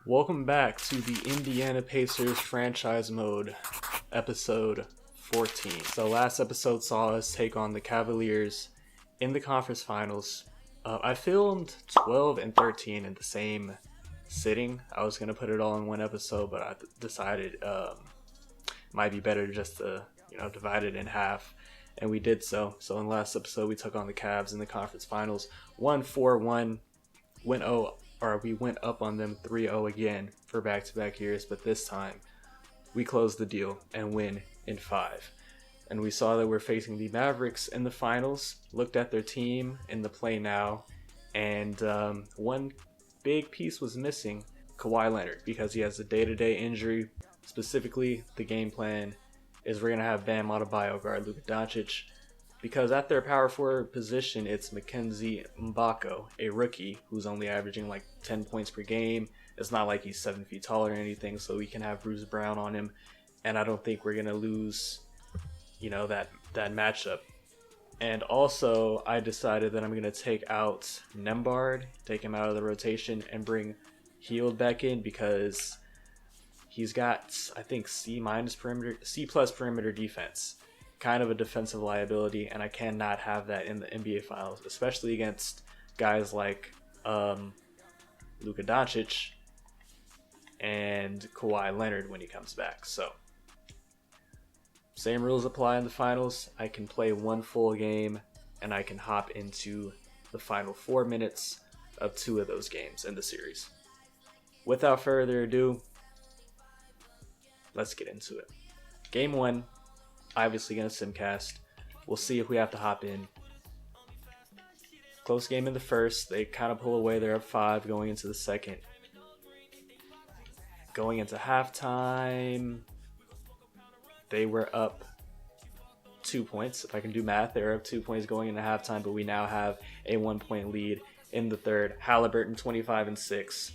Welcome back to the Indiana Pacers franchise mode, episode 14. So last episode saw us take on the Cavaliers in the conference finals. I filmed 12 and 13 in the same sitting. I was going to put it all in one episode, but I decided it might be better just to, divide it in half. And we did so. So in the last episode, we took on the Cavs in the conference finals. 1-4-1, we went up on them 3-0 again for back-to-back years, but this time we closed the deal and win in 5. And we saw that we're facing the Mavericks in the finals, looked at their team in the play now, and one big piece was missing, Kawhi Leonard, because he has a day-to-day injury. Specifically, the game plan is we're going to have Bam Adebayo guard Luka Doncic, because at their power forward position, it's Mackenzie Mbako, a rookie who's only averaging like 10 points per game. It's not like he's 7 feet tall or anything, so we can have Bruce Brown on him. And I don't think we're going to lose, that matchup. And also, I decided that I'm going to take out Nembhard, take him out of the rotation, and bring Hield back in because he's got, I think, C+ perimeter defense. Kind of a defensive liability, and I cannot have that in the NBA Finals, especially against guys like Luka Doncic and Kawhi Leonard when he comes back. So, same rules apply in the finals. I can play one full game, and I can hop into the final 4 minutes of 2 of those games in the series. Without further ado, let's get into it. Game 1. Obviously gonna simcast. We'll see if we have to hop in. Close game in the first. They kind of pull away. They're up 5 going into the second. Going into halftime, they were up 2 points. If I can do math, they were up 2 points going into halftime, but we now have a 1-point lead in the third. Halliburton 25 and 6.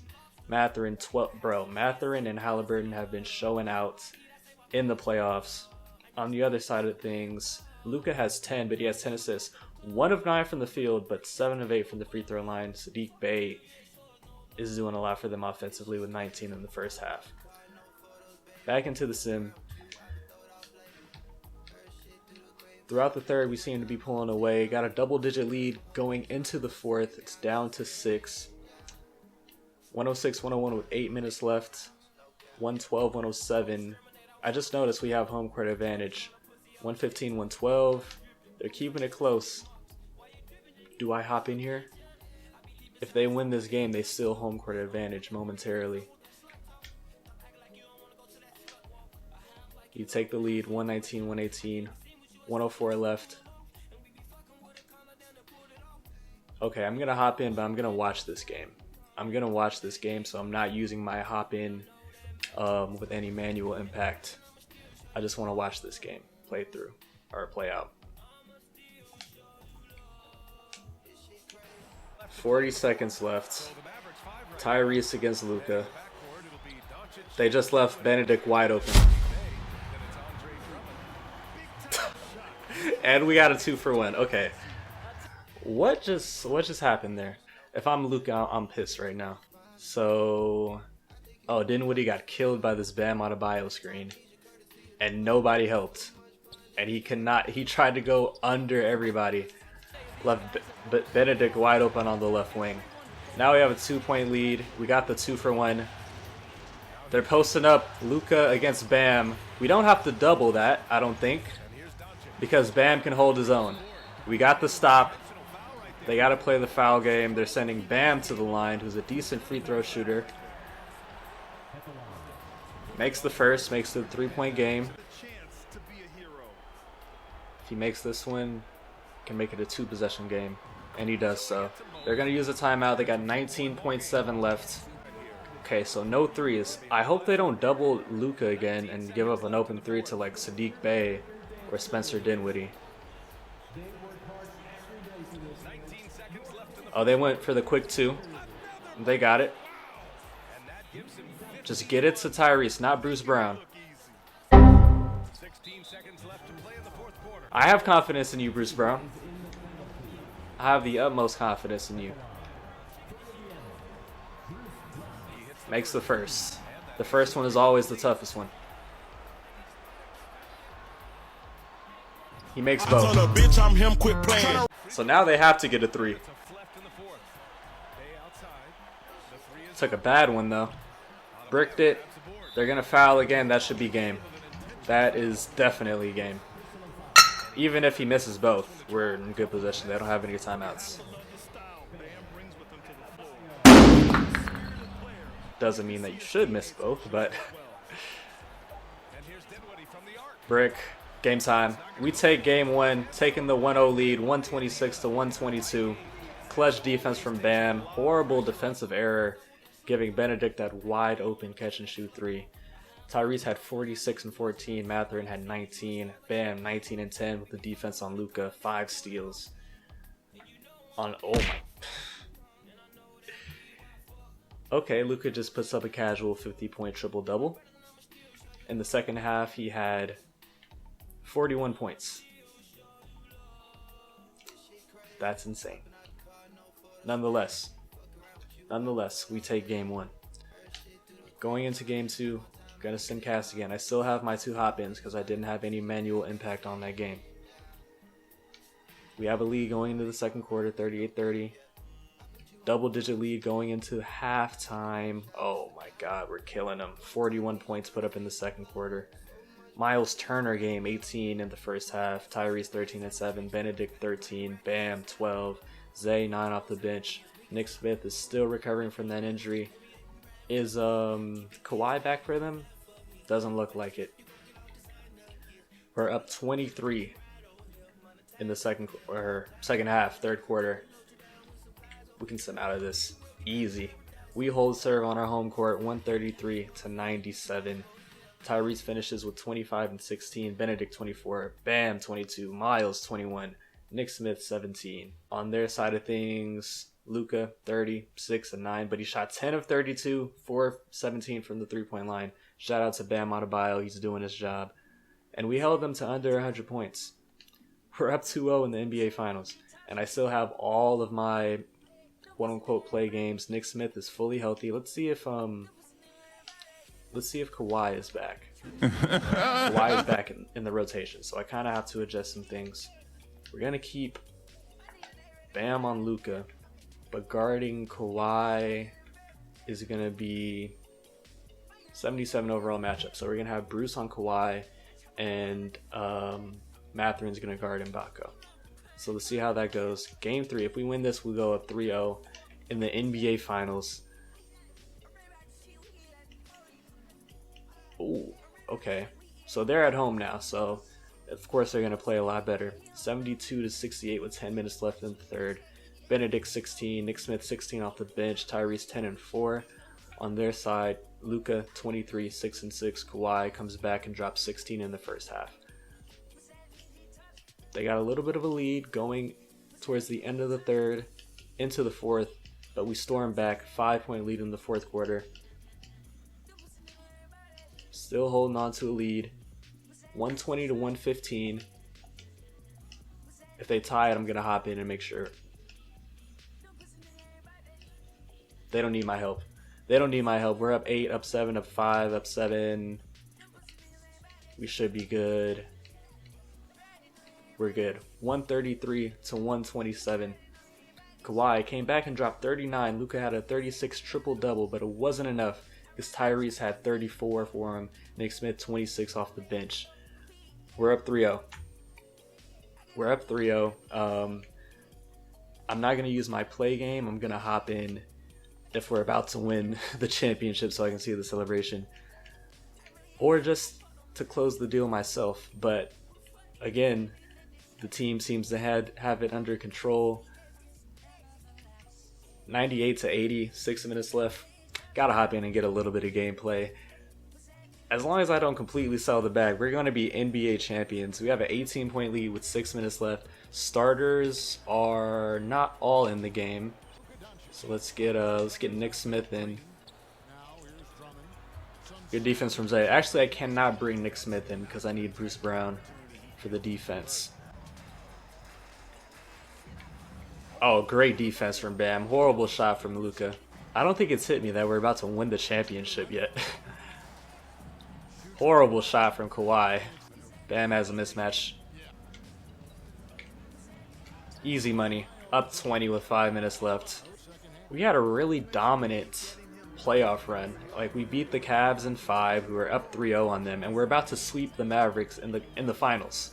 Mathurin 12. Bro, Mathurin and Halliburton have been showing out in the playoffs. On the other side of things, Luka has 10, but he has 10 assists. 1 of 9 from the field, but 7 of 8 from the free throw line. Saddiq Bey is doing a lot for them offensively with 19 in the first half. Back into the sim. Throughout the third, we seem to be pulling away. Got a double-digit lead going into the fourth. It's down to 6. 106-101 with 8 minutes left. 112-107. I just noticed we have home court advantage. 115-112. They're keeping it close. Do I hop in here? If they win this game, they still home court advantage momentarily. You take the lead, 119-118. 104 left. Okay, I'm going to hop in, but I'm going to watch this game. So I'm not using my hop in with any manual impact. I just want to watch this game play out. 40 seconds left. Tyrese against Luka. They just left Benedict wide open. And we got a 2-for-1. Okay. What just happened there? If I'm Luka, I'm pissed right now. So, Dinwiddie got killed by this Bam Adebayo screen, and nobody helped. And he tried to go under everybody. Left Benedict wide open on the left wing. Now we have a 2-point lead. We got the 2-for-1. They're posting up Luka against Bam. We don't have to double that, I don't think, because Bam can hold his own. We got the stop. They got to play the foul game. They're sending Bam to the line, who's a decent free throw shooter. Makes the first, makes it a 3-point game. If he makes this one, can make it a 2-possession game, and he does so. They're going to use a timeout. They got 19.7 left. Okay, so no threes. I hope they don't double Luka again and give up an open 3 to like Saddiq Bey or Spencer Dinwiddie. Oh, they went for the quick 2. They got it. Just get it to Tyrese, not Bruce Brown. I have confidence in you, Bruce Brown. I have the utmost confidence in you. Makes the first. The first one is always the toughest one. He makes both. So now they have to get a 3. Took a bad one though. Bricked it. They're going to foul again. That should be game. That is definitely game. Even if he misses both, we're in good position. They don't have any timeouts. Doesn't mean that you should miss both, but brick. Game time. We take game 1, taking the 1-0 lead, 126 to 122. Clutch defense from Bam. Horrible defensive error, giving Benedict that wide open catch and shoot 3. Tyrese had 46 and 14. Mathurin had 19. Bam 19 and 10 with the defense on Luka. 5 steals. Oh my. Okay, Luka just puts up a casual 50-point triple-double. In the second half, he had 41 points. That's insane. Nonetheless, we take game 1. Going into game 2, gonna send Cass again. I still have my 2 hop-ins because I didn't have any manual impact on that game. We have a lead going into the second quarter, 38-30. Double-digit lead going into halftime. Oh my god, we're killing them. 41 points put up in the second quarter. Miles Turner game, 18 in the first half. Tyrese 13 and 7. Benedict 13. Bam 12. Zay 9 off the bench. Nick Smith is still recovering from that injury. Is Kawhi back for them? Doesn't look like it. We're up 23 in the second half, third quarter. We can send out of this easy. We hold serve on our home court, 133 to 97. Tyrese finishes with 25 and 16. Benedict 24. Bam 22. Miles 21. Nick Smith 17. On their side of things, Luka 30, 6 and 9, but he shot 10 of 32, 4 of 17 from the 3-point line. Shout out to Bam Adebayo, he's doing his job. And we held them to under 100 points. We're up 2-0 in the NBA Finals, and I still have all of my quote-unquote play games. Nick Smith is fully healthy. Let's see if Kawhi is back. Kawhi is back in the rotation, so I kind of have to adjust some things. We're going to keep Bam on Luka, but guarding Kawhi is going to be 77 overall matchup. So we're going to have Bruce on Kawhi, and Mathurin's going to guard Mbako. So let's see how that goes. Game 3, if we win this, we'll go up 3-0 in the NBA Finals. Ooh, okay. So they're at home now, so of course they're going to play a lot better. 72 to 68 with 10 minutes left in the third. Benedict 16, Nick Smith 16 off the bench, Tyrese 10 and 4. On their side, Luka 23, 6 and 6. Kawhi comes back and drops 16 in the first half. They got a little bit of a lead going towards the end of the third, into the fourth, but we storm back, 5-point lead in the fourth quarter. Still holding on to a lead, 120 to 115. If they tie it, I'm going to hop in and make sure. They don't need my help. They don't need my help. We're up 8, up 7, up 5, up 7. We should be good. We're good. 133 to 127. Kawhi came back and dropped 39. Luka had a 36 triple-double, but it wasn't enough because Tyrese had 34 for him. Nick Smith 26 off the bench. We're up 3-0. We're up 3-0. I'm not going to use my play game. I'm going to hop in if we're about to win the championship so I can see the celebration. Or just to close the deal myself. But again, the team seems to have it under control. 98 to 80, 6 minutes left. Gotta hop in and get a little bit of gameplay. As long as I don't completely sell the bag, we're going to be NBA champions. We have an 18-point lead with 6 minutes left. Starters are not all in the game. So let's get Nick Smith in. Good defense from Zay. Actually, I cannot bring Nick Smith in because I need Bruce Brown for the defense. Oh, great defense from Bam. Horrible shot from Luka. I don't think it's hit me that we're about to win the championship yet. Horrible shot from Kawhi. Bam has a mismatch. Easy money. Up 20 with 5 minutes left. We had a really dominant playoff run. Like, we beat the Cavs in 5. We were up 3-0 on them, and we're about to sweep the Mavericks in the finals.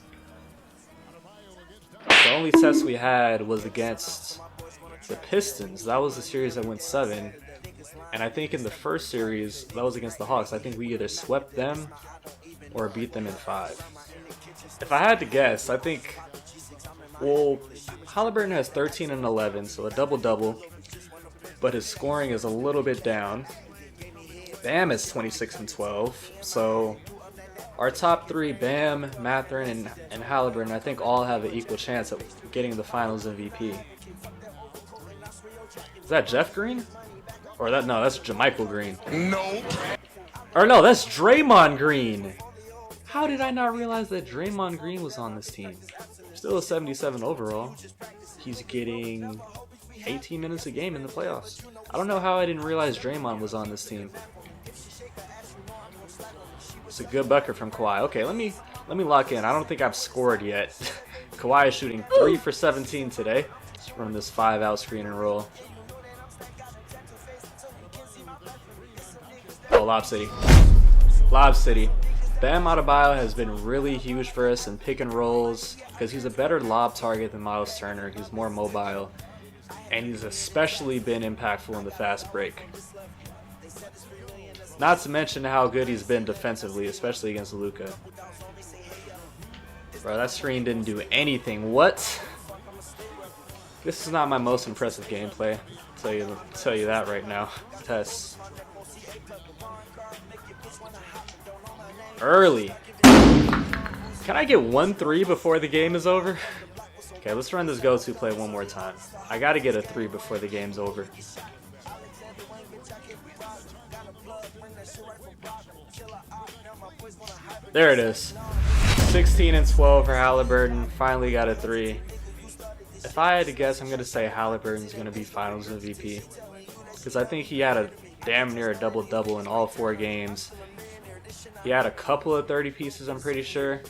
The only test we had was against the Pistons. That was the series that went 7. And I think in the first series, that was against the Hawks, I think we either swept them or beat them in 5. If I had to guess, I think, well, Halliburton has 13 and 11, so a double-double, but his scoring is a little bit down. Bam is 26 and 12, so our top 3, Bam, Mathurin, and Halliburton, I think all have an equal chance of getting the Finals MVP. Is that Jeff Green? Or no, that's JaMychal Green. No. Or no, that's Draymond Green. How did I not realize that Draymond Green was on this team? Still a 77 overall. He's getting 18 minutes a game in the playoffs. I don't know how I didn't realize Draymond was on this team. It's a good bucket from Kawhi. Okay, let me lock in. I don't think I've scored yet. Kawhi is shooting 3 for 17 today from this 5-out screen and roll. Oh, Lob City. Lob City. Bam Adebayo has been really huge for us in pick and rolls because he's a better lob target than Miles Turner. He's more mobile, and he's especially been impactful in the fast break. Not to mention how good he's been defensively, especially against Luka. Bro, that screen didn't do anything. What? This is not my most impressive gameplay. I'll tell you that right now. Tess. Early. Can I get 1 3 before the game is over? Okay, let's run this go-to play one more time. I gotta get a 3 before the game's over. There it is. 16 and 12 for Halliburton. Finally got a 3. If I had to guess, I'm gonna say Halliburton's gonna be Finals MVP. Because I think he had a damn near a double-double in all 4 games. He had a couple of 30 pieces, I'm pretty sure.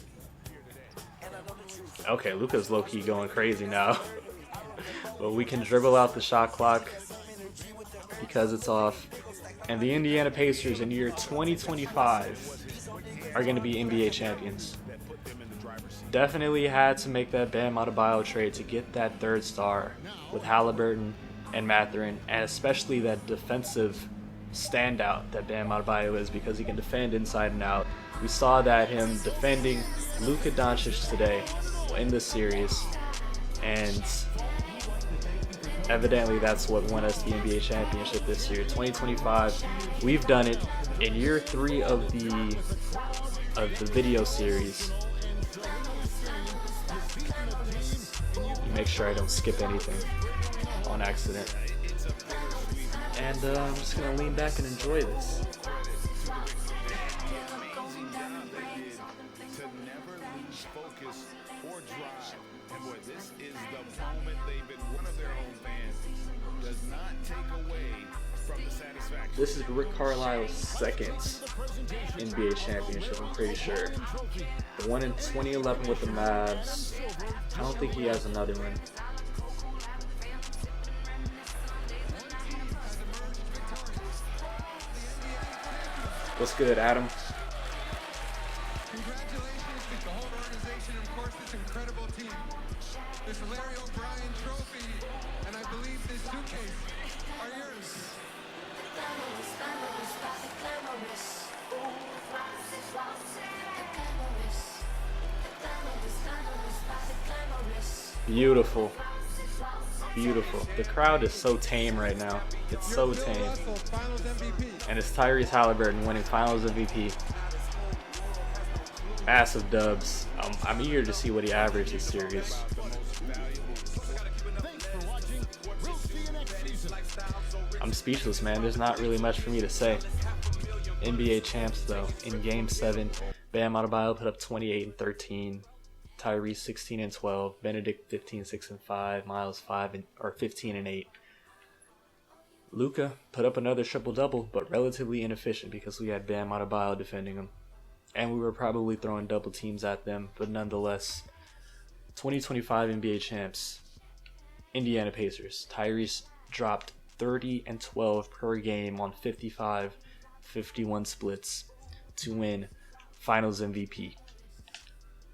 Okay, Luka's low-key going crazy now. But we can dribble out the shot clock because it's off. And the Indiana Pacers in year 2025 are going to be NBA champions. Definitely had to make that Bam Adebayo trade to get that 3rd star with Halliburton and Mathurin, and especially that defensive standout that Bam Adebayo is, because he can defend inside and out. We saw that him defending Luka Doncic today in this series, and evidently that's what won us the NBA championship this year. 2025, we've done it in year 3 of the video series. Make sure I don't skip anything on accident. And I'm just gonna lean back and enjoy this. This is Rick Carlisle's 2nd NBA championship, I'm pretty sure. The one in 2011 with the Mavs. I don't think he has another one. What's good, Adam? Congratulations to the whole organization and of course this incredible team. This Larry O'Brien trophy and I believe this suitcase are yours. Beautiful. Beautiful. The crowd is so tame right now. It's so tame. And it's Tyrese Halliburton winning Finals MVP. Massive dubs. I'm eager to see what he averaged this series. I'm speechless, man. There's not really much for me to say. NBA champs, though. In Game 7, Bam Adebayo put up 28 and 13. Tyrese 16 and 12. Benedict 15, 6 and 5. Miles 15 and 8. Luka put up another triple-double, but relatively inefficient because we had Bam Adebayo defending him. And we were probably throwing double teams at them, but nonetheless, 2025 NBA champs, Indiana Pacers. Tyrese dropped 30 and 12 per game on 55-51 splits to win Finals MVP.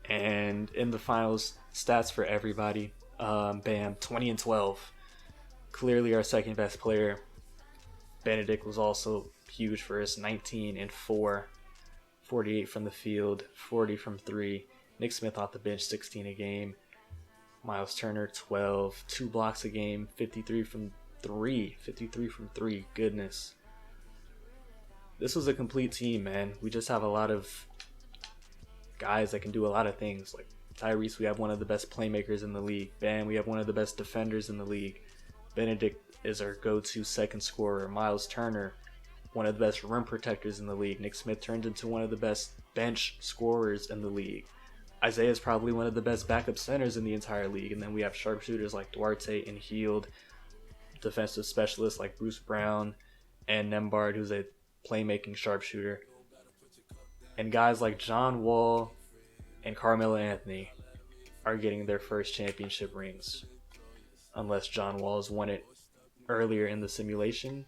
And in the finals, stats for everybody, Bam, 20 and 12. Clearly our second best player. Benedict was also huge for us, 19 and 4, 48 from the field, 40 from 3. Nick Smith off the bench, 16 a game. Miles Turner, 12, 2 blocks a game, 53 from 3. Goodness. This was a complete team, man. We just have a lot of guys that can do a lot of things. Like Tyrese, we have one of the best playmakers in the league. Bam, we have one of the best defenders in the league. Benedict is our go-to second scorer. Miles Turner, one of the best rim protectors in the league. Nick Smith turned into one of the best bench scorers in the league. Isaiah is probably one of the best backup centers in the entire league. And then we have sharpshooters like Duarte and Hield, defensive specialists like Bruce Brown and Nembhard, who's a playmaking sharpshooter. And guys like John Wall and Carmelo Anthony are getting their first championship rings. Unless John Wall has won it earlier in the simulation.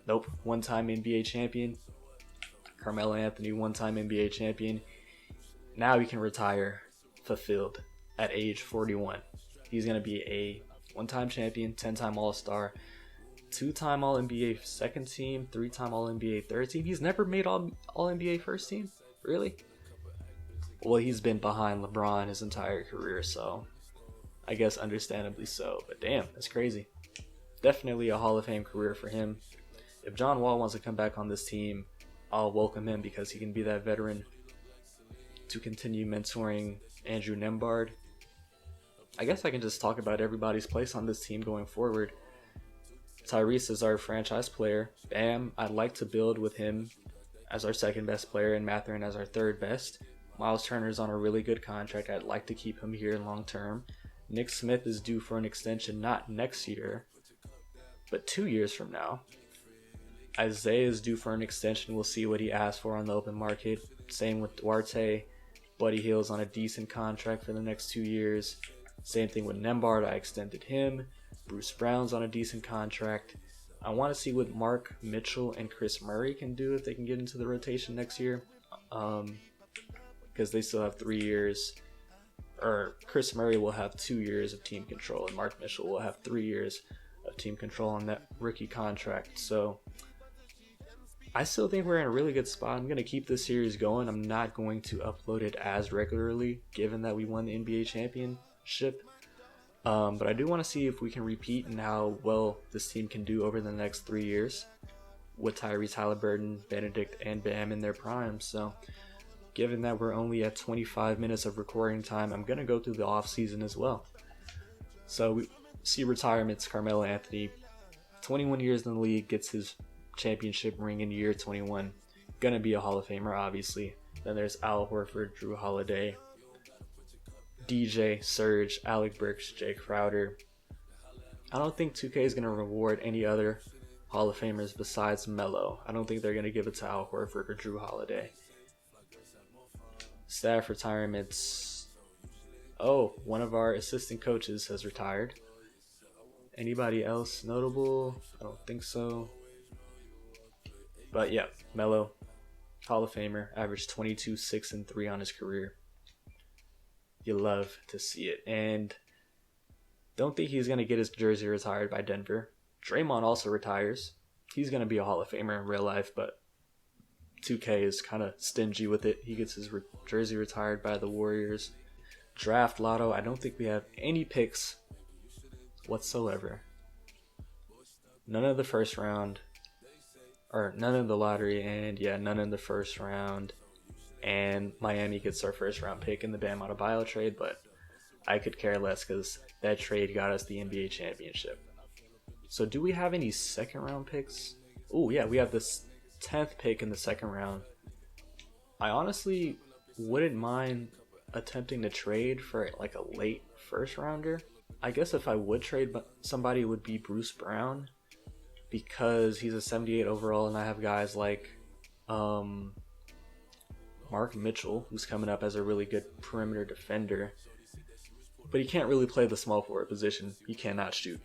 Nope, one-time NBA champion. Carmelo Anthony, one-time NBA champion. Now he can retire fulfilled at age 41. He's going to be a one-time champion, 10-time All-Star, 2-time All-NBA second team, 3-time All-NBA third team. He's never made All-NBA first team? Really? Well, he's been behind LeBron his entire career, so I guess understandably so. But damn, that's crazy. Definitely a Hall of Fame career for him. If John Wall wants to come back on this team, I'll welcome him because he can be that veteran to continue mentoring Andrew Nembhard. I guess I can just talk about everybody's place on this team going forward. Tyrese is our franchise player. Bam, I'd like to build with him as our second best player and Mathurin as our third best. Miles Turner's on a really good contract. I'd like to keep him here long term. Nick Smith is due for an extension not next year, but 2 years from now. Isaiah is due for an extension. We'll see what he asks for on the open market. Same with Duarte. Buddy Hield's on a decent contract for the next 2 years. Same thing with Nembhard. I extended him. Bruce Brown's on a decent contract. I want to see what Mark Mitchell and Chris Murray can do if they can get into the rotation next year. Because they still have 3 years. Or Chris Murray will have 2 years of team control, and Mark Mitchell will have 3 years of team control on that rookie contract. So I still think we're in a really good spot. I'm going to keep this series going. I'm not going to upload it as regularly, given that we won the NBA championship. But I do want to see if we can repeat and how well this team can do over the next 3 years with Tyrese Halliburton, Benedict, and Bam in their prime. So given that we're only at 25 minutes of recording time, I'm going to go through the offseason as well. So we see retirements. Carmelo Anthony, 21 years in the league, gets his championship ring in year 21. Going to be a Hall of Famer, obviously. Then there's Al Horford, Drew Holiday, DJ, Serge, Alec Burks, Jay Crowder. I don't think 2K is going to reward any other Hall of Famers besides Melo. I don't think they're going to give it to Al Horford or Drew Holiday. Staff retirements. Oh, one of our assistant coaches has retired. Anybody else notable? I don't think so. But yeah, Melo, Hall of Famer, averaged 22, 6, and 3 on his career. You love to see it. And don't think he's going to get his jersey retired by Denver. Draymond also retires. He's going to be a Hall of Famer in real life, but 2K is kind of stingy with it. He gets his jersey retired by the Warriors. Draft lotto, I don't think we have any picks whatsoever. None of the first round, or none of the lottery, and yeah, none in the first round. And Miami gets our first round pick in the Bam Adebayo trade, but I could care less because that trade got us the NBA championship. So do we have any second round picks? Oh yeah, we have this 10th pick in the second round. I honestly wouldn't mind attempting to trade for like a late first rounder. I guess if I would trade somebody, it would be Bruce Brown. because he's a 78 overall, and I have guys like Mark Mitchell, who's coming up as a really good perimeter defender, but he can't really play the small forward position. He cannot shoot.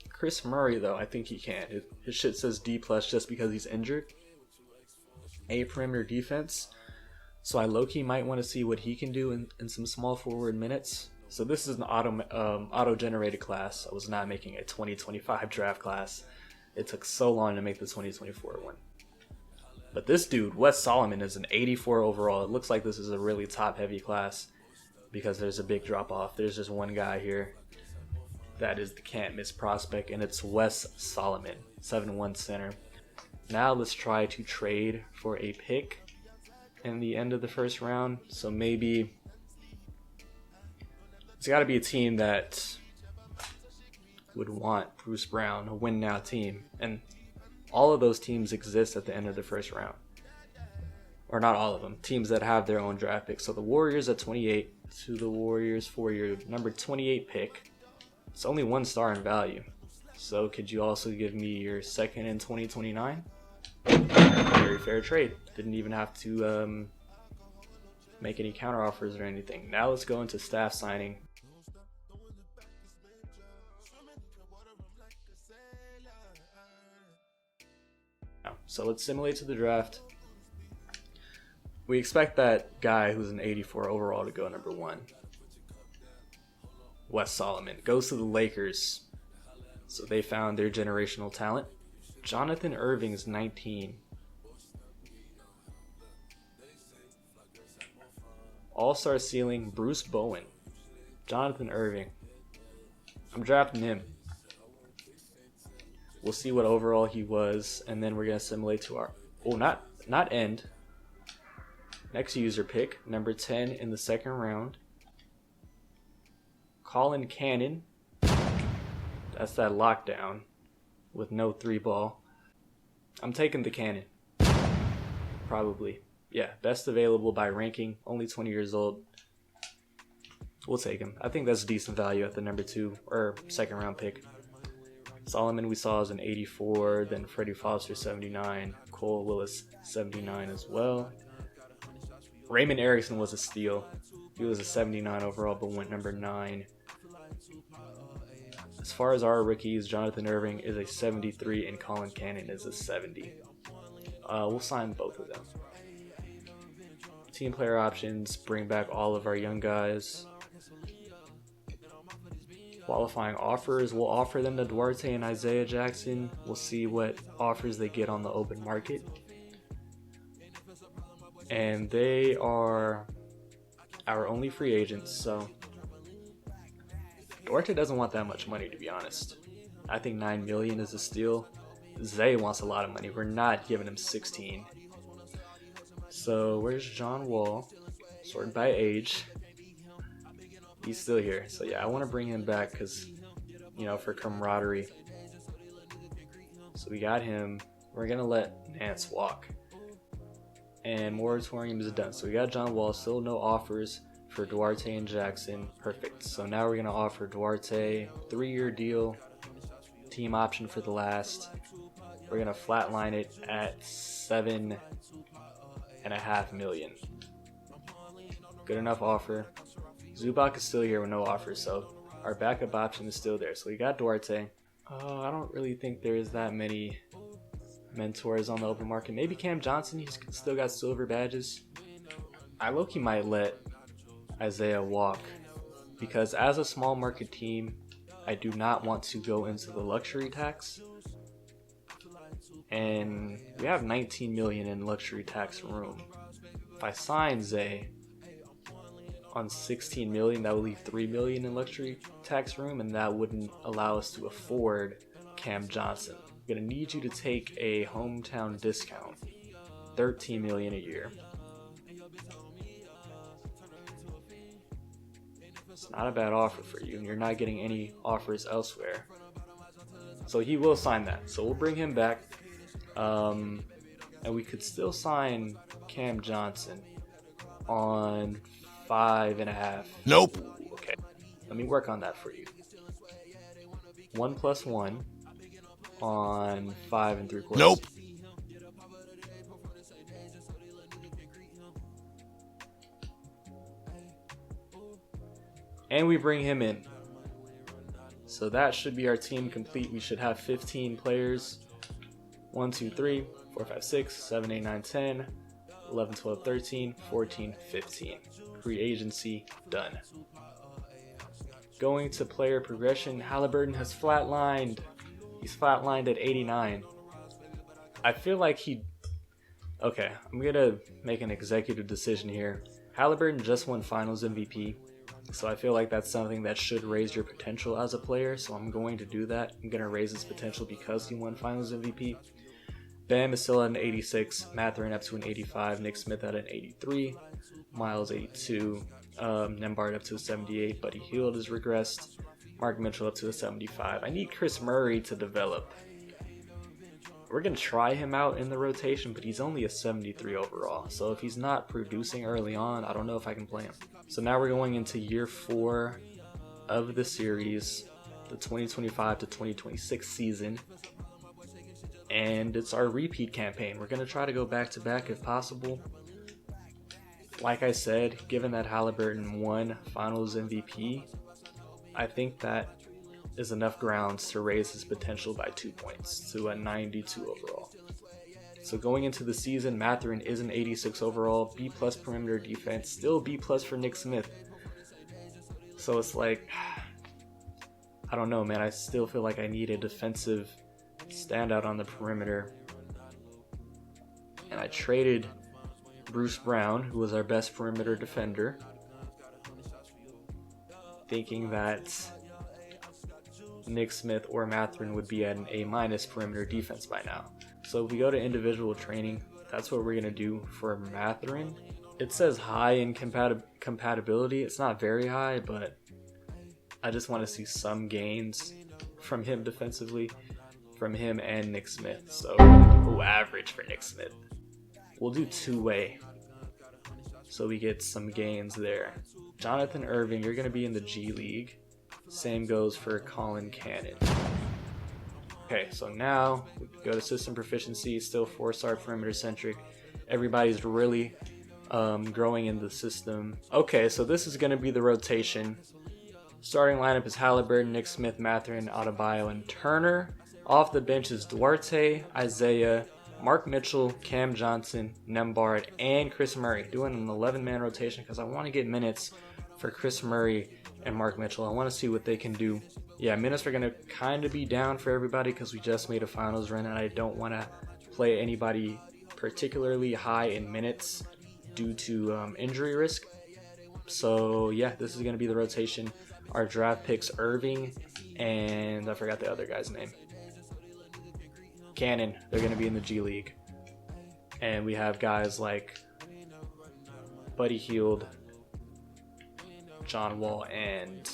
Chris Murray, though, I think he can. His shit says D+ just because he's injured. A perimeter defense. So I low-key might want to see what he can do in some small forward minutes. So this is an auto-generated class. I was not making a 2025 draft class. It took so long to make the 2024 one. But this dude, Wes Solomon, is an 84 overall. It looks like this is a really top-heavy class because there's a big drop-off. There's just one guy here that is the can't-miss prospect, and it's Wes Solomon, 7'1" center. Now let's try to trade for a pick in the end of the first round. So maybe it's got to be a team that would want Bruce Brown, a win-now team. And all of those teams exist at the end of the first round. Or not all of them. Teams that have their own draft picks. So the Warriors at 28 to the Warriors for your number 28 pick. It's only 1 star in value. So could you also give me your second in 2029? Very fair trade. Didn't even have to make any counter offers or anything. Now let's go into staff signing. So let's simulate to the draft. We expect that guy who's an 84 overall to go number 1. Wes Solomon goes to the Lakers. So they found their generational talent. Jonathan Irving's 19. All-star ceiling, Bruce Bowen. Jonathan Irving. I'm drafting him. We'll see what overall he was, and then we're going to simulate to our... Oh, not end. Next user pick, number 10 in the second round. Colin Cannon. That's that lockdown with no 3-ball. I'm taking the Cannon. Probably. Yeah, best available by ranking. Only 20 years old. We'll take him. I think that's decent value at the number 2 or second round pick. Solomon we saw as an 84, then Freddie Foster 79, Cole Willis 79 as well. Raymond Erickson was a steal. He was a 79 overall but went number 9. As far as our rookies, Jonathan Irving is a 73 and Colin Cannon is a 70. We'll sign both of them. Team player options, bring back all of our young guys. Qualifying offers, we'll offer them to Duarte and Isaiah Jackson. We'll see what offers they get on the open market. And they are our only free agents, so Duarte doesn't want that much money, to be honest. I think $9 million is a steal. Zay wants a lot of money. We're not giving him 16. So where's John Wall? Sorted by age. He's still here. So yeah, I want to bring him back because, you know, for camaraderie. So we got him. We're going to let Nance walk. And moratorium is done. So we got John Wall. Still no offers for Duarte and Jackson. Perfect. So now we're going to offer Duarte 3-year deal. Team option for the last. We're going to flatline it at $7.5 million. Good enough offer. Zubac is still here with no offers, so our backup option is still there. So we got Duarte. I don't really think there is that many mentors on the open market. Maybe Cam Johnson, he's still got silver badges. I low-key might let Isaiah walk because as a small market team, I do not want to go into the luxury tax. And we have 19 million in luxury tax room. If I sign Zay on 16 million, that would leave 3 million in luxury tax room, and that wouldn't allow us to afford Cam Johnson. I'm gonna need you to take a hometown discount, 13 million a year. It's not a bad offer for you, and you're not getting any offers elsewhere. So he will sign that. So we'll bring him back, and we could still sign Cam Johnson on 5.5. Nope. Ooh, okay. Let me work on that for you. 1 + 1 on 5 3/4. Nope. And we bring him in. So that should be our team complete. We should have 15 players. 1, 2, 3, 4, 5, 6, 7, 8, 9, 10, 11, 12, 13, 14, 15. Free agency done. Going to player progression, Haliburton has flatlined. He's flatlined at 89. I feel like Okay, I'm going to make an executive decision here. Haliburton just won Finals MVP, so I feel like that's something that should raise your potential as a player, so I'm going to do that. I'm going to raise his potential because he won Finals MVP. Bam is still at an 86, Mathurin up to an 85, Nick Smith at an 83, Miles 82, Nembhard up to a 78, Buddy Hield has regressed, Mark Mitchell up to a 75. I need Chris Murray to develop. We're going to try him out in the rotation, but he's only a 73 overall. So if he's not producing early on, I don't know if I can play him. So now we're going into year 4 of the series, the 2025 to 2026 season. And it's our repeat campaign. We're going to try to go back-to-back if possible. Like I said, given that Haliburton won Finals MVP, I think that is enough grounds to raise his potential by 2 points to a 92 overall. So going into the season, Mathurin is an 86 overall, B+ perimeter defense, still B+ for Nick Smith. So it's like, I don't know, man. I still feel like I need a defensive standout on the perimeter. And I traded Bruce Brown, who was our best perimeter defender, thinking that Nick Smith or Mathurin would be at an A- perimeter defense by now. So if we go to individual training, that's what we're going to do for Mathurin. It says high in compatibility. It's not very high, but I just want to see some gains from him defensively, from him and Nick Smith. So average for Nick Smith. We'll do two-way, so we get some gains there. Jonathan Irving, you're going to be in the G League. Same goes for Colin Cannon. Okay, so now we go to system proficiency, still 4-star perimeter centric. Everybody's really growing in the system. Okay, so this is going to be the rotation. Starting lineup is Haliburton, Nick Smith, Mathurin, Adebayo, and Turner. Off the bench is Duarte, Isaiah, Mark Mitchell, Cam Johnson, Nembhard, and Chris Murray. Doing an 11-man rotation because I want to get minutes for Chris Murray and Mark Mitchell. I want to see what they can do. Yeah, minutes are going to kind of be down for everybody because we just made a finals run and I don't want to play anybody particularly high in minutes due to injury risk. So yeah, this is going to be the rotation. Our draft picks Irving and I forgot the other guy's name. Cannon. They're going to be in the G League. And we have guys like Buddy Hield, John Wall, and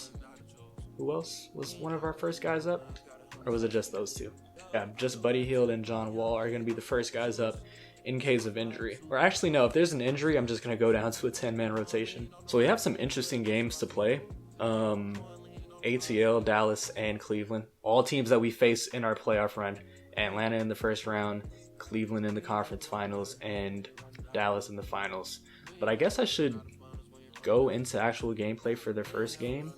who else was one of our first guys up? Or was it just those two? Yeah, just Buddy Hield and John Wall are going to be the first guys up in case of injury. Or actually, no, if there's an injury, I'm just going to go down to a 10-man rotation. So we have some interesting games to play. ATL, Dallas, and Cleveland. All teams that we face in our playoff run. Atlanta in the first round, Cleveland in the conference finals, and Dallas in the finals. But I guess I should go into actual gameplay for their first game,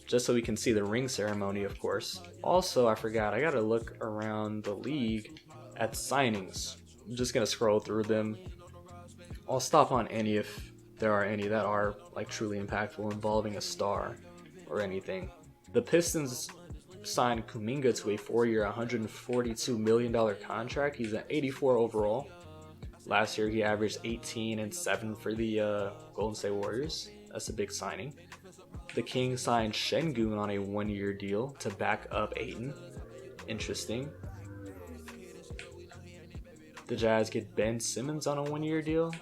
just so we can see the ring ceremony, of course. Also, I forgot, I gotta look around the league at signings. I'm just gonna scroll through them. I'll stop on any if there are any that are like truly impactful involving a star or anything. The Pistons signed Kuminga to a 4-year, $142 million contract. He's an 84 overall. Last year, he averaged 18 and 7 for the Golden State Warriors. That's a big signing. The Kings signed Şengün on a 1-year deal to back up Ayton. Interesting. The Jazz get Ben Simmons on a 1-year deal.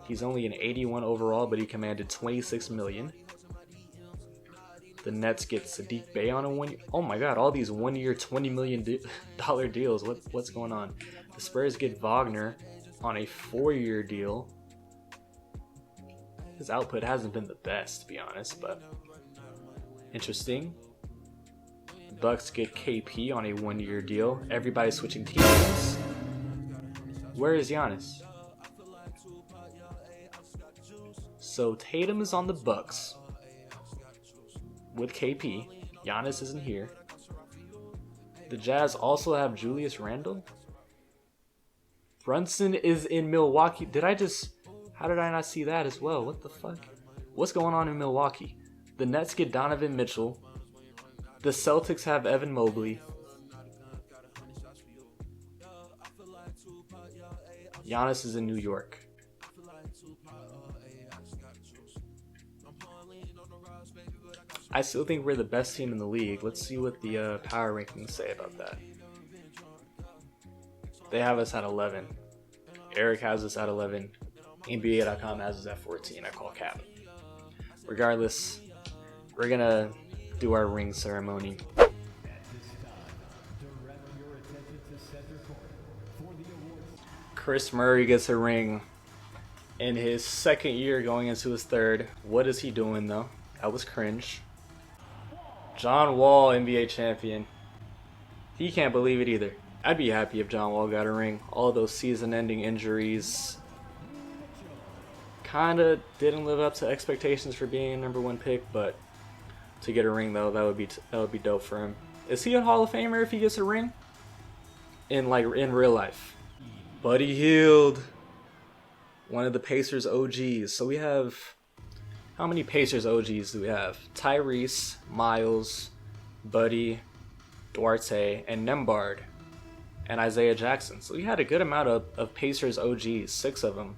He's only an 81 overall, but he commanded $26 million. The Nets get Sadiq Bey on a 1 year. Oh my god, all these 1-year, $20 million deals. What's going on? The Spurs get Wagner on a 4-year deal. His output hasn't been the best, to be honest, but interesting. Bucks get KP on a 1-year deal. Everybody's switching teams. Where is Giannis? So Tatum is on the Bucks with KP. Giannis isn't here. The Jazz also have Julius Randle. Brunson is in Milwaukee. How did I not see that as well? What the fuck? What's going on in Milwaukee? The Nets get Donovan Mitchell. The Celtics have Evan Mobley. Giannis is in New York. I still think we're the best team in the league. Let's see what the power rankings say about that. They have us at 11. Eric has us at 11. NBA.com has us at 14. I call cap. Regardless, we're going to do our ring ceremony. Chris Murray gets a ring in his second year going into his third. What is he doing though? That was cringe. John Wall, NBA champion. He can't believe it either. I'd be happy if John Wall got a ring. All those season-ending injuries kinda didn't live up to expectations for being a number 1 pick, but to get a ring though, that would be dope for him. Is he a Hall of Famer if he gets a ring? In real life. Buddy Hield, one of the Pacers OGs. So we have, how many Pacers OGs do we have? Tyrese, Miles, Buddy, Duarte, and Nembhard, and Isaiah Jackson. So we had a good amount of Pacers OGs, 6 of them.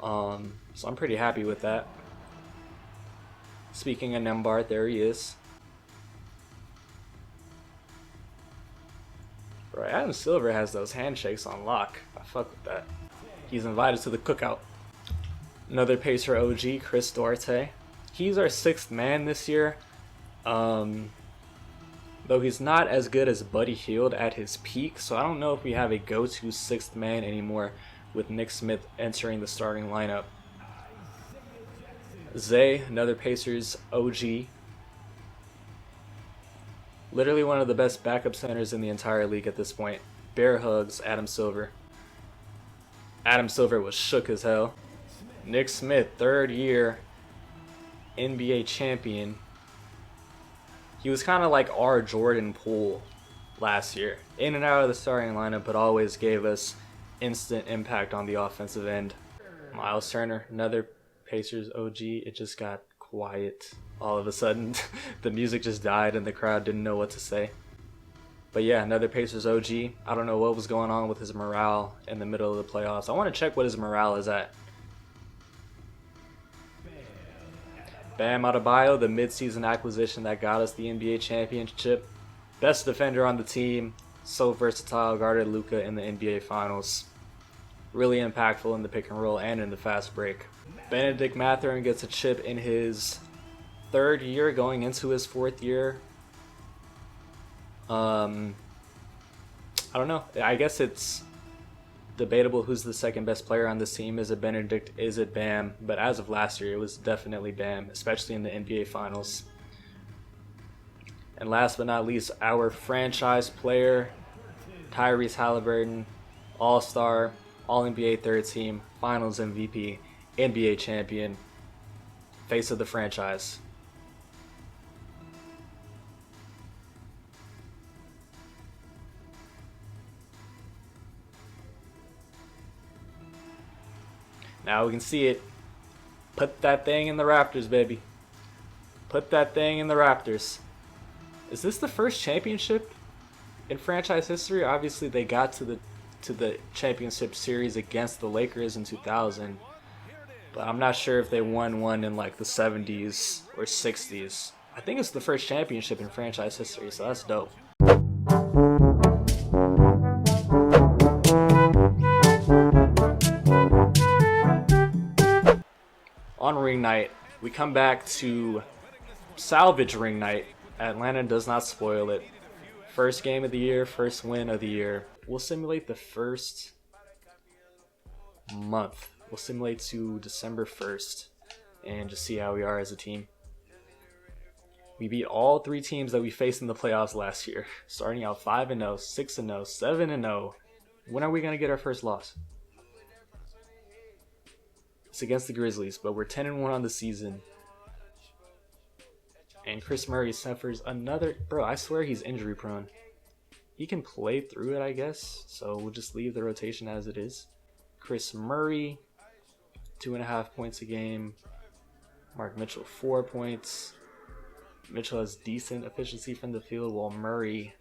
So I'm pretty happy with that. Speaking of Nembhard, there he is. Bro, Adam Silver has those handshakes on lock. I fuck with that. He's invited to the cookout. Another Pacer OG, Chris Duarte. He's our 6th man this year. Though he's not as good as Buddy Hield at his peak, so I don't know if we have a go-to 6th man anymore with Nick Smith entering the starting lineup. Zay, another Pacers OG. Literally one of the best backup centers in the entire league at this point. Bear hugs Adam Silver. Adam Silver was shook as hell. Nick Smith, 3rd year NBA champion. He was kind of like our Jordan Poole last year. In and out of the starting lineup, but always gave us instant impact on the offensive end. Miles Turner, another Pacers OG. It just got quiet all of a sudden. The music just died and the crowd didn't know what to say. But yeah, another Pacers OG. I don't know what was going on with his morale in the middle of the playoffs. I want to check what his morale is at. Bam Adebayo, the midseason acquisition that got us the NBA championship. Best defender on the team. So versatile, guarded Luka in the NBA Finals. Really impactful in the pick and roll and in the fast break. Benedict Mathurin gets a chip in his 3rd year, going into his 4th year. I don't know. I guess it's debatable who's the 2nd best player on this team. Is it Benedict? Is it Bam? But as of last year, it was definitely Bam, especially in the NBA Finals. And last but not least, our franchise player, Tyrese Halliburton, All-Star, All-NBA 3rd team, Finals MVP, NBA champion, face of the franchise. Now we can see it. Put that thing in the Raptors, baby. Put that thing in the Raptors. Is this the first championship in franchise history? Obviously, they got to the championship series against the Lakers in 2000. But I'm not sure if they won one in like the 70s or 60s. I think it's the first championship in franchise history, so that's dope. On ring night, we come back to salvage ring night. Atlanta does not spoil it. First game of the year, first win of the year. We'll simulate the first month. We'll simulate to December 1st and just see how we are as a team. We beat all 3 teams that we faced in the playoffs last year, starting out 5-0, 6-0, 7-0. When are we going to get our first loss? It's against the Grizzlies, but we're 10-1 on the season. And Chris Murray suffers another... Bro, I swear he's injury prone. He can play through it, I guess. So we'll just leave the rotation as it is. Chris Murray, 2.5 points a game. Mark Mitchell, 4 points. Mitchell has decent efficiency from the field, while Murray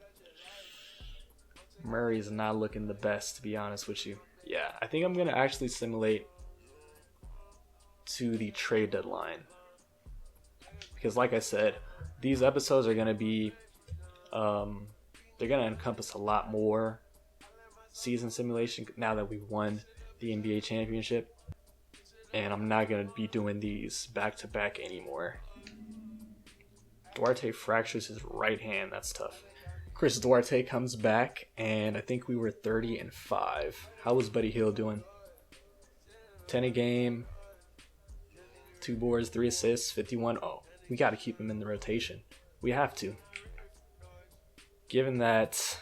is not looking the best, to be honest with you. Yeah, I think I'm going to actually simulate to the trade deadline. Because like I said, these episodes are going to be, they're going to encompass a lot more season simulation now that we've won the NBA championship. And I'm not going to be doing these back-to-back anymore. Duarte fractures his right hand. That's tough. Chris Duarte comes back, and I think we were 30-5. How was Buddy Hield doing? 10 a game, 2 boards, 3 assists, 51. Oh, we got to keep him in the rotation. We have to. Given that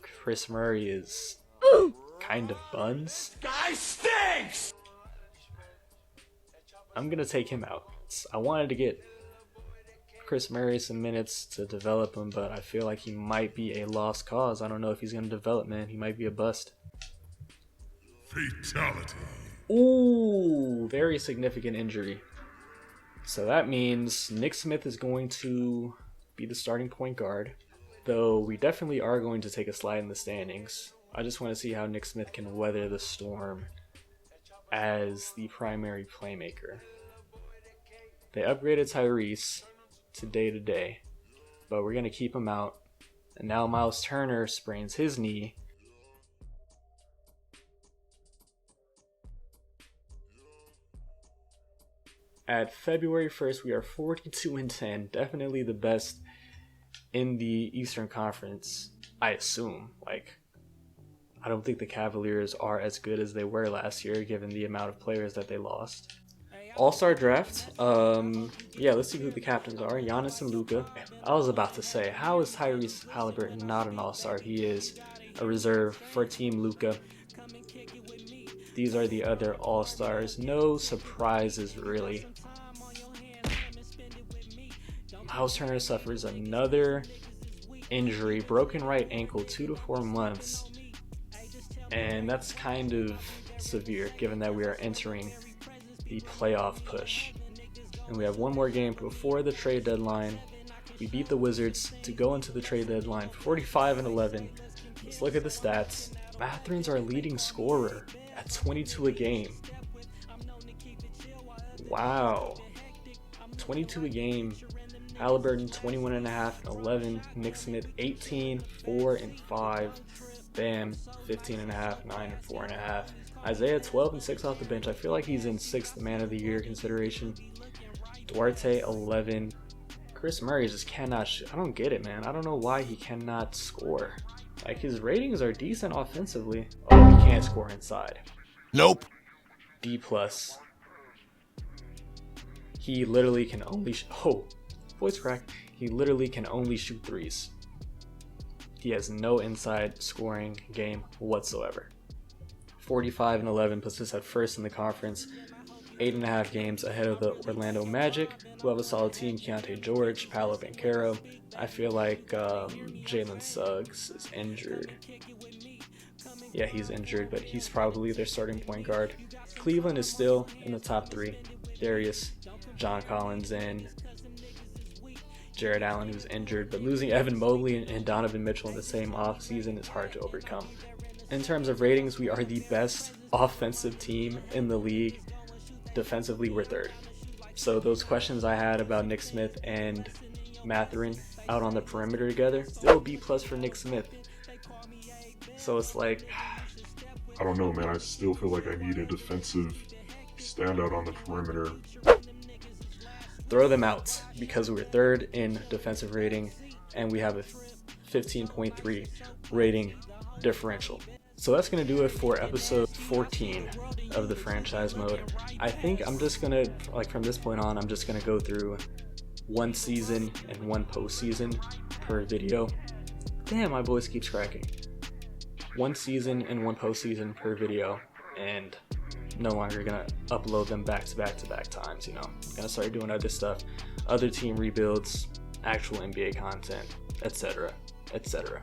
Chris Murray is kind of buns. Guy stinks! I'm going to take him out. I wanted to get Chris Murray some minutes to develop him, but I feel like he might be a lost cause. I don't know if he's going to develop, man. He might be a bust. Fatality. Ooh, very significant injury. So that means Nick Smith is going to be the starting point guard, though we definitely are going to take a slide in the standings. I just want to see how Nick Smith can weather the storm as the primary playmaker. They upgraded Tyrese to day-to-day, but we're going to keep him out. And now Miles Turner sprains his knee. At February 1st, we are 42-10, definitely the best in the Eastern Conference, I assume. I don't think the Cavaliers are as good as they were last year, given the amount of players that they lost. All-Star draft. Yeah, let's see who the captains are. Giannis and Luka. I was about to say, how is Tyrese Haliburton not an all-star? He is a reserve for Team Luka. These are the other all-stars. No surprises, really. Miles Turner suffers another injury, broken right ankle, 2 to 4 months. And that's kind of severe, given that we are entering the playoff push. And we have one more game before the trade deadline. We beat the Wizards to go into the trade deadline 45-11. Let's look at the stats. Mathurin's our leading scorer at 22 a game. Wow. 22 a game. Haliburton 21.5 and 11. Nick Smith 18, 4 and 5. Bam 15.5, 9 and 4.5. Isaiah 12 and 6 off the bench. I feel like he's in 6th man of the year consideration. Duarte 11. Chris Murray just cannot shoot. I don't get it, man. I don't know why he cannot score. His ratings are decent offensively. Oh, he can't score inside. Nope. D+. He literally can only voice crack. He literally can only shoot threes. He has no inside scoring game whatsoever. 45-11 puts us at first in the conference. 8.5 games ahead of the Orlando Magic, who have a solid team. Keontae George, Paolo Banchero. I feel like Jalen Suggs is injured. Yeah, he's injured, but he's probably their starting point guard. Cleveland is still in the top 3. Darius, John Collins, and Jared Allen, who's injured, but losing Evan Mobley and Donovan Mitchell in the same offseason is hard to overcome. In terms of ratings, we are the best offensive team in the league. Defensively, we're 3rd. So those questions I had about Nick Smith and Mathurin out on the perimeter together, still B+ for Nick Smith. So it's like, I don't know, man. I still feel like I need a defensive standout on the perimeter. Throw them out, because we're 3rd in defensive rating and we have a 15.3 rating differential. So that's going to do it for episode 14 of the franchise mode. I think I'm just going to, from this point on, I'm just going to go through 1 season and 1 postseason per video. Damn, my voice keeps cracking. 1 season and 1 postseason per video, and no longer gonna upload them back to back times. Gonna start doing other stuff, other team rebuilds, actual NBA content, etc., etc.